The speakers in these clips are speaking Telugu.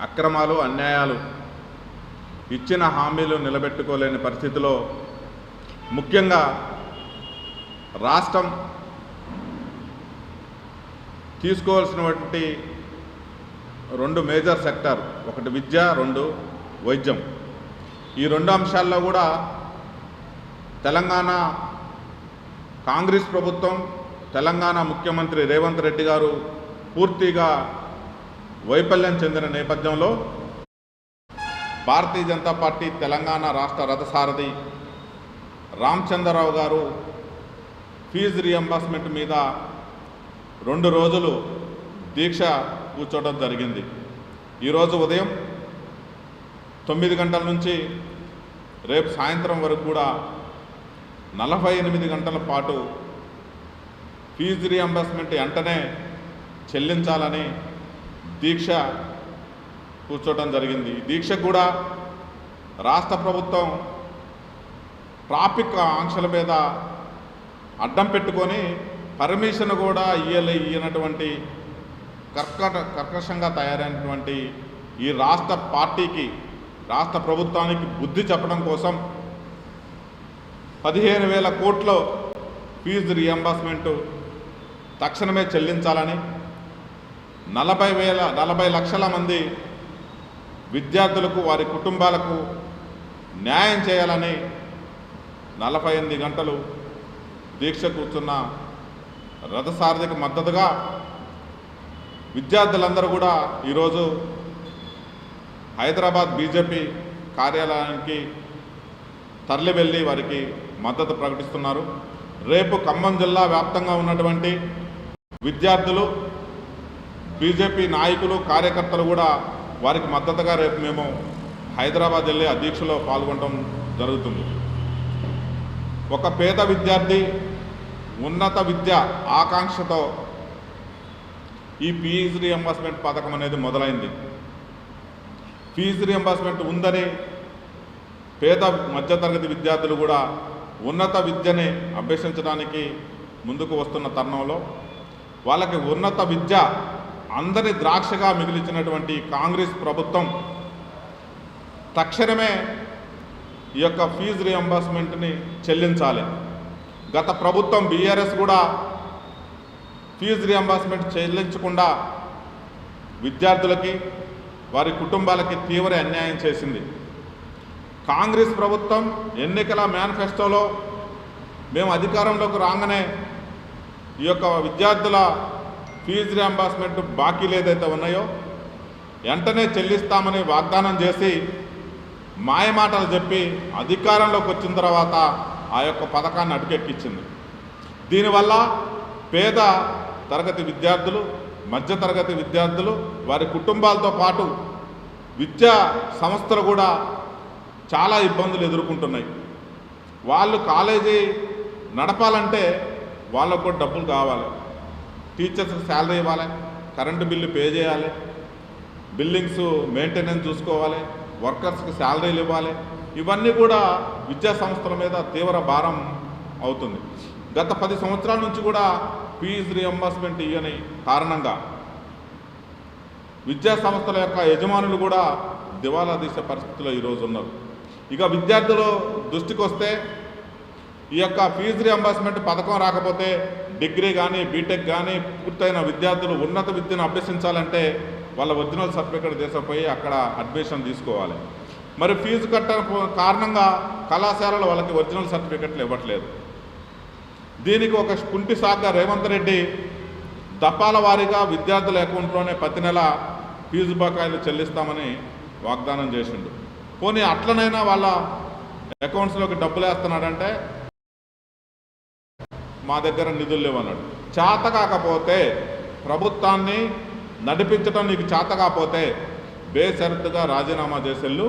అక్రమాలు, అన్యాయాలు, ఇచ్చిన హామీలు నిలబెట్టుకోలేని పరిస్థితిలో ముఖ్యంగా రాష్ట్రం తీసుకోవాల్సినటువంటి 2 మేజర్ సెక్టర్, ఒకటి విద్య, 2 వైద్యం. ఈ 2 అంశాల్లో కూడా తెలంగాణ కాంగ్రెస్ ప్రభుత్వం, తెలంగాణ ముఖ్యమంత్రి రేవంత్ రెడ్డి గారు పూర్తిగా వైఫల్యం చెందిన నేపథ్యంలో భారతీయ జనతా పార్టీ తెలంగాణ రాష్ట్ర రథసారథి రామచంద్రరావు గారు ఫీజు రియంబర్స్మెంట్ మీద 2 రోజులు దీక్ష కూర్చోవడం జరిగింది. ఈరోజు ఉదయం 9 గంటల నుంచి రేపు సాయంత్రం వరకు కూడా 48 గంటల పాటు ఫీజు రియంబర్స్మెంట్ వెంటనే చెల్లించాలని దీక్ష కూర్చోవడం జరిగింది. ఈ దీక్షకు కూడా రాష్ట్ర ప్రభుత్వం ట్రాఫిక్ ఆంక్షల మీద అడ్డం పెట్టుకొని పర్మిషన్ కూడా ఇయ్యనటువంటి కర్కశంగా తయారైనటువంటి ఈ రాష్ట్ర పార్టీకి, రాష్ట్ర ప్రభుత్వానికి బుద్ధి చెప్పడం కోసం 15,000 కోట్ల ఫీజు రియంబర్స్మెంట్ తక్షణమే చెల్లించాలని, 40 లక్షల మంది విద్యార్థులకు, వారి కుటుంబాలకు న్యాయం చేయాలని 48 గంటలు దీక్ష కూర్చున్న రథసారథికి మద్దతుగా విద్యార్థులందరూ కూడా ఈరోజు హైదరాబాద్ బీజేపీ కార్యాలయానికి తరలి వెళ్ళి వారికి మద్దతు ప్రకటిస్తున్నారు. రేపు ఖమ్మం జిల్లా వ్యాప్తంగా ఉన్నటువంటి విద్యార్థులు, బీజేపీ నాయకులు, కార్యకర్తలు కూడా వారికి మద్దతుగా రేపు మేము హైదరాబాద్ వెళ్ళి ఆ దీక్షలో పాల్గొనడం జరుగుతుంది. ఒక పేద విద్యార్థి ఉన్నత విద్య ఆకాంక్షతో ఈ ఫీజు రియంబర్స్మెంట్ పథకం అనేది మొదలైంది. ఫీజు రియంబర్స్మెంట్ ఉందని పేద మధ్యతరగతి విద్యార్థులు కూడా ఉన్నత విద్యని అభ్యసించడానికి ముందుకు వస్తున్న తరుణంలో వాళ్ళకి ఉన్నత విద్య అందరి ద్రాక్షగా మిగిలించినటువంటి కాంగ్రెస్ ప్రభుత్వం తక్షణమే ఈ యొక్క ఫీజు రియంబర్స్మెంట్ని చెల్లించాలి. గత ప్రభుత్వం బీఆర్ఎస్ కూడా ఫీజు రియంబర్స్మెంట్ చెల్లించకుండా విద్యార్థులకి, వారి కుటుంబాలకి తీవ్ర అన్యాయం చేసింది. కాంగ్రెస్ ప్రభుత్వం ఎన్నికల మేనిఫెస్టోలో మేము అధికారంలోకి రాగానే ఈ యొక్క విద్యార్థుల ఫీజు రియంబర్స్మెంట్ బాకీలు ఏదైతే ఉన్నాయో వెంటనే చెల్లిస్తామని వాగ్దానం చేసి మాయమాటలు చెప్పి అధికారంలోకి వచ్చిన తర్వాత ఆ యొక్క పథకాన్ని అటుకెక్కించింది. దీనివల్ల పేద తరగతి విద్యార్థులు, మధ్యతరగతి విద్యార్థులు, వారి కుటుంబాలతో పాటు విద్యా సంస్థలు కూడా చాలా ఇబ్బందులు ఎదుర్కొంటున్నాయి. వాళ్ళు కాలేజీ నడపాలంటే వాళ్ళకు కూడా డబ్బులు కావాలి. టీచర్స్కి శాలరీ ఇవ్వాలి, కరెంటు బిల్లు పే చేయాలి, బిల్డింగ్స్ మెయింటెనెన్స్ చూసుకోవాలి, వర్కర్స్కి శాలరీలు ఇవ్వాలి. ఇవన్నీ కూడా విద్యా సంస్థల మీద తీవ్ర భారం అవుతుంది. గత 10 సంవత్సరాల నుంచి కూడా ఫీజు రియంబర్స్మెంట్ ఇవ్వని కారణంగా విద్యా సంస్థల యొక్క యజమానులు కూడా దివాలా తీసే పరిస్థితిలో ఈరోజు ఉన్నారు. ఇక విద్యార్థుల దృష్టికి వస్తే ఈ యొక్క ఫీజు రియంబర్స్మెంట్ పథకం రాకపోతే డిగ్రీ కానీ, బీటెక్ కానీ పూర్తయిన విద్యార్థులు ఉన్నత విద్యను అభ్యసించాలంటే వాళ్ళ ఒరిజినల్ సర్టిఫికేట్ తీసుకుపోయి అక్కడ అడ్మిషన్ తీసుకోవాలి. మరి ఫీజు కట్టని కారణంగా కళాశాలలు వాళ్ళకి ఒరిజినల్ సర్టిఫికెట్లు ఇవ్వట్లేదు. దీనికి ఒక కుంటి సాగ్గా రేవంత్ రెడ్డి దఫాల వారీగా విద్యార్థుల అకౌంట్లోనే ప్రతి నెల ఫీజు బకాయిలు చెల్లిస్తామని వాగ్దానం చేసిండు. పోనీ అట్లనైనా వాళ్ళ అకౌంట్స్లోకి డబ్బులు వేస్తున్నాడంటే మా దగ్గర నిధులు లేవన్నాడు. చేత కాకపోతే, ప్రభుత్వాన్ని నడిపించడం నీకు చేత కాకపోతే బేషరతుగా రాజీనామా చేసేళ్ళు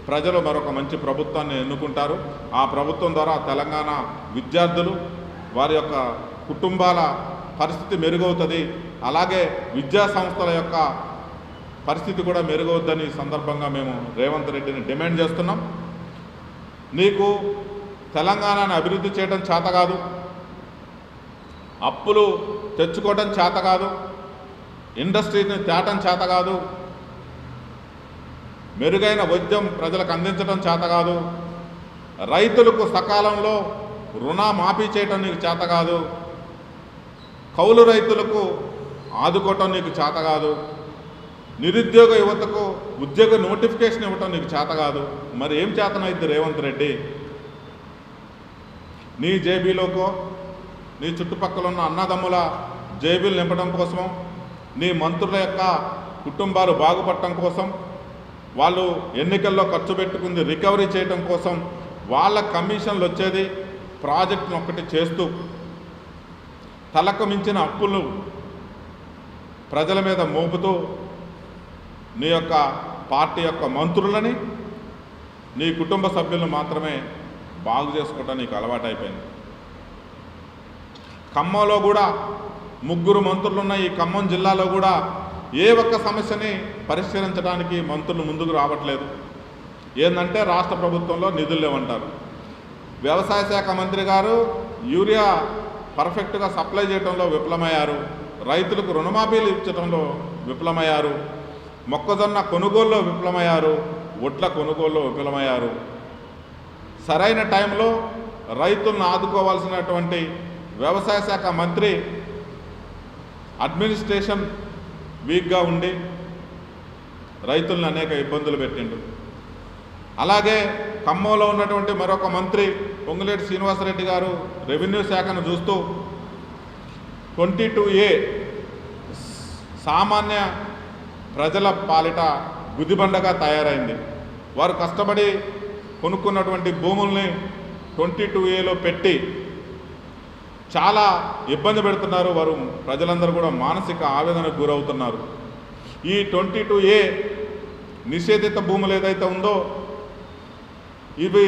ప్రజలు మరొక మంచి ప్రభుత్వాన్ని ఎన్నుకుంటారు. ఆ ప్రభుత్వం ద్వారా తెలంగాణ విద్యార్థులు, వారి యొక్క కుటుంబాల పరిస్థితి మెరుగవుతుంది. అలాగే విద్యా సంస్థల యొక్క పరిస్థితి కూడా మెరుగవుద్దని సందర్భంగా మేము రేవంత్ రెడ్డిని డిమాండ్ చేస్తున్నాం. నీకు తెలంగాణను అభివృద్ధి చేయడం చేత కాదు, అప్పులు తెచ్చుకోవడం చేత కాదు, ఇండస్ట్రీని తేటం చేత కాదు, మెరుగైన వైద్యం ప్రజలకు అందించడం చేత కాదు, రైతులకు సకాలంలో రుణమాఫీ చేయటం నీకు చేత కాదు, కౌలు రైతులకు ఆదుకోవటం నీకు చేత కాదు, నిరుద్యోగ యువతకు ఉద్యోగ నోటిఫికేషన్ ఇవ్వటం నీకు చేత కాదు. మరి ఏం చేతనైద్ది రేవంత్ రెడ్డి? నీ జేబీలోకో నీ చుట్టుపక్కల ఉన్న అన్నదమ్ముల జేబీలు నింపడం కోసం, నీ మంత్రుల యొక్క కుటుంబాలు బాగుపడటం కోసం, వాళ్ళు ఎన్నికల్లో ఖర్చు పెట్టుకుంది రికవరీ చేయడం కోసం, వాళ్ళ కమిషన్లు వచ్చేది ప్రాజెక్టును ఒక్కటి చేస్తూ తలకు మించిన అప్పులు ప్రజల మీద మోపుతూ నీ యొక్క పార్టీ యొక్క మంత్రులని, నీ కుటుంబ సభ్యులను మాత్రమే బాగు చేసుకోవటం నీకు అలవాటైపోయింది. ఖమ్మంలో కూడా 3 మంత్రులున్న ఈ ఖమ్మం జిల్లాలో కూడా ఏ ఒక్క సమస్యని పరిష్కరించడానికి మంత్రులు ముందుకు రావట్లేదు. ఏంటంటే రాష్ట్ర ప్రభుత్వంలో నిధులు లేవంటారు. వ్యవసాయ శాఖ మంత్రి గారు యూరియా పర్ఫెక్ట్గా సప్లై చేయడంలో విఫలమయ్యారు, రైతులకు రుణమాఫీలు ఇచ్చడంలో విఫలమయ్యారు, మొక్కజొన్న కొనుగోలులో విఫలమయ్యారు, వడ్ల కొనుగోలులో విఫలమయ్యారు. సరైన టైంలో రైతులను ఆదుకోవాల్సినటువంటి వ్యవసాయ శాఖ మంత్రి అడ్మినిస్ట్రేషన్ వీక్గా ఉండి రైతులను అనేక ఇబ్బందులు పెట్టిండు. అలాగే ఖమ్మంలో ఉన్నటువంటి మరొక మంత్రి పొంగులేటి శ్రీనివాసరెడ్డి గారు రెవెన్యూ శాఖను చూస్తూ 22A సామాన్య ప్రజల పాలిట గుదిబండగా తయారైంది. వారు కష్టపడి కొనుక్కున్నటువంటి భూముల్ని 22Aలో పెట్టి చాలా ఇబ్బంది పెడుతున్నారు. వారు ప్రజలందరూ కూడా మానసిక ఆవేదనకు గురవుతున్నారు. ఈ 22A నిషేధిత భూములు ఏదైతే ఉందో ఇవి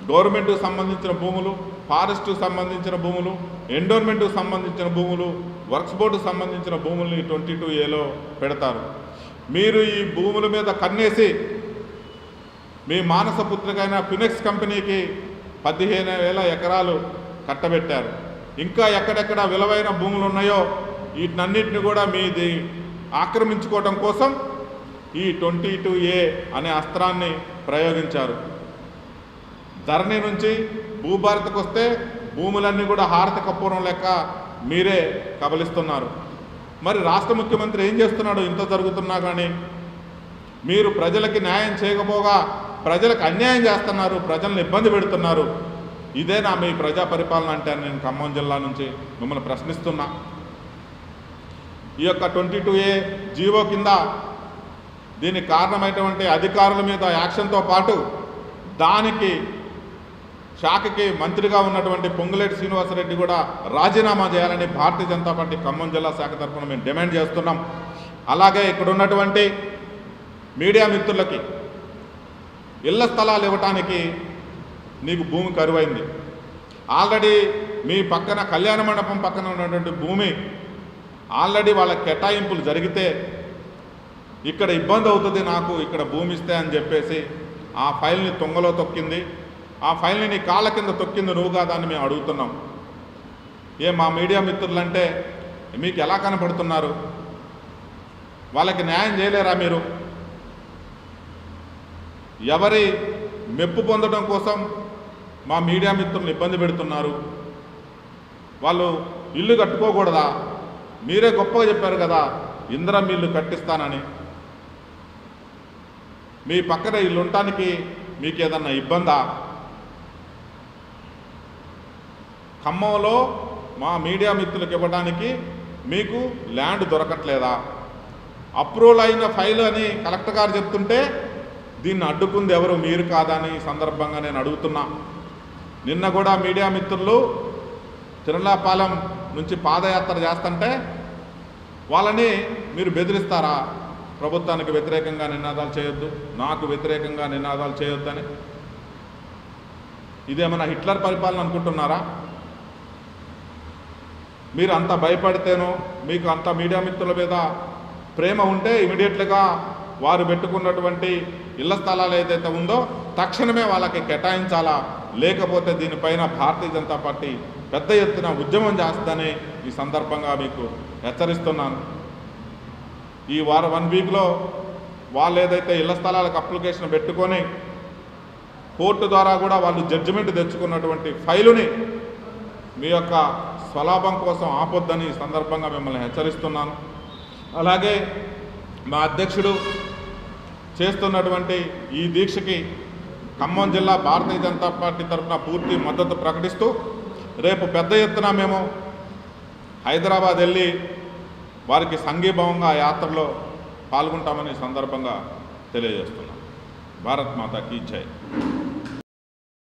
గవర్నమెంట్కు సంబంధించిన భూములు, ఫారెస్ట్కు సంబంధించిన భూములు, ఎండోర్మెంట్కు సంబంధించిన భూములు, వర్క్స్ బోర్డుకు సంబంధించిన భూముల్ని 22Aలో పెడతారు. మీరు ఈ భూముల మీద కన్నేసి మీ మానస పుత్రికైన ఫినిక్స్ కంపెనీకి 15,000 ఎకరాలు కట్టబెట్టారు. ఇంకా ఎక్కడెక్కడ విలువైన భూములు ఉన్నాయో వీటినన్నిటిని కూడా మీది ఆక్రమించుకోవడం కోసం ఈ 22A అనే అస్త్రాన్ని ప్రయోగించారు. ధరణి నుంచి భూభారతకు వస్తే భూములన్నీ కూడా హారత కర్పూరం లెక్క మీరే కబలిస్తున్నారు. మరి రాష్ట్ర ముఖ్యమంత్రి ఏం చేస్తున్నాడు? ఇంత జరుగుతున్నా కానీ మీరు ప్రజలకి న్యాయం చేయకపోగా ప్రజలకు అన్యాయం చేస్తున్నారు, ప్రజలను ఇబ్బంది పెడుతున్నారు. ఇదేనా మీ ప్రజా పరిపాలన అంటే నేను ఖమ్మం జిల్లా నుంచి మిమ్మల్ని ప్రశ్నిస్తున్నా. ఈ యొక్క 22A జీవో కింద దీనికి కారణమైనటువంటి అధికారుల మీద యాక్షన్తో పాటు దానికి శాఖకి మంత్రిగా ఉన్నటువంటి పొంగులేటి శ్రీనివాసరెడ్డి కూడా రాజీనామా చేయాలని భారతీయ జనతా పార్టీ ఖమ్మం జిల్లా శాఖ తరఫున మేము డిమాండ్ చేస్తున్నాం. అలాగే ఇక్కడ ఉన్నటువంటి మీడియా మిత్రులకి ఇళ్ల స్థలాలు ఇవ్వటానికి నీకు భూమి కరువైంది. ఆల్రెడీ మీ పక్కన కళ్యాణ మండపం పక్కన ఉన్నటువంటి భూమి ఆల్రెడీ వాళ్ళ కేటాయింపులు జరిగితే ఇక్కడ ఇబ్బంది అవుతుంది, నాకు ఇక్కడ భూమి ఇస్తే అని చెప్పేసి ఆ ఫైల్ని తుంగలో తొక్కింది. ఆ ఫైల్ని నీ కాళ్ళ కింద తొక్కింది నువ్వు కాదని మేము అడుగుతున్నాం. మా మీడియా మిత్రులంటే మీకు ఎలా కనపడుతున్నారు? వాళ్ళకి న్యాయం చేయలేరా మీరు? ఎవరి మెప్పు పొందడం కోసం మా మీడియా మిత్రులను ఇబ్బంది పెడుతున్నారు. వాళ్ళు ఇల్లు కట్టుకోకూడదా? మీరే గొప్పగా చెప్పారు కదా ఇందిరమ్మ ఇల్లు కట్టిస్తానని. మీ పక్కన ఇల్లు ఉండటానికి మీకు ఏదన్నా ఇబ్బందా? ఖమ్మంలో మా మీడియా మిత్రులకు ఇవ్వడానికి మీకు ల్యాండ్ దొరకట్లేదా? అప్రూవల్ అయిన ఫైల్ అని కలెక్టర్ గారు చెప్తుంటే దీన్ని అడ్డుకుంది ఎవరు? మీరు కాదని ఈ సందర్భంగా నేను అడుగుతున్నా. నిన్న కూడా మీడియా మిత్రులు తిరుమలపాలెం నుంచి పాదయాత్ర చేస్తుంటే వాళ్ళని మీరు బెదిరిస్తారా? ప్రభుత్వానికి వ్యతిరేకంగా నినాదాలు చేయొద్దు, నాకు వ్యతిరేకంగా నినాదాలు చేయొద్దని. ఇదేమన్నా హిట్లర్ పరిపాలన అనుకుంటున్నారా? మీరు అంత భయపడితేనో మీకు అంత మీడియా మిత్రుల మీద ప్రేమ ఉంటే ఇమీడియట్గా వారు పెట్టుకున్నటువంటి ఇళ్ల స్థలాలు ఏదైతే ఉందో తక్షణమే వాళ్ళకి కేటాయించాలా, లేకపోతే దీనిపైన భారతీయ జనతా పార్టీ పెద్ద ఎత్తున ఉద్యమం చేస్తుందని ఈ సందర్భంగా మీకు హెచ్చరిస్తున్నాను. ఈ 1 వీక్లో వాళ్ళు ఏదైతే ఇళ్ల స్థలాలకు అప్లికేషన్ పెట్టుకొని కోర్టు ద్వారా కూడా వాళ్ళు జడ్జిమెంట్ తెచ్చుకున్నటువంటి ఫైలుని మీ యొక్క స్వలాభం కోసం ఆపొద్దని ఈ సందర్భంగా మిమ్మల్ని హెచ్చరిస్తున్నాను. అలాగే మా అధ్యక్షుడు చేస్తున్నటువంటి ఈ దీక్షకి ఖమ్మం జిల్లా భారతీయ జనతా పార్టీ తరఫున పూర్తి మద్దతు ప్రకటిస్తూ రేపు పెద్ద ఎత్తున మేము హైదరాబాద్ వెళ్ళి వారికి సంఘీభావంగా యాత్రలో పాల్గొంటామని సందర్భంగా తెలియజేస్తున్నాం. భారత్ మాతా కీ జై.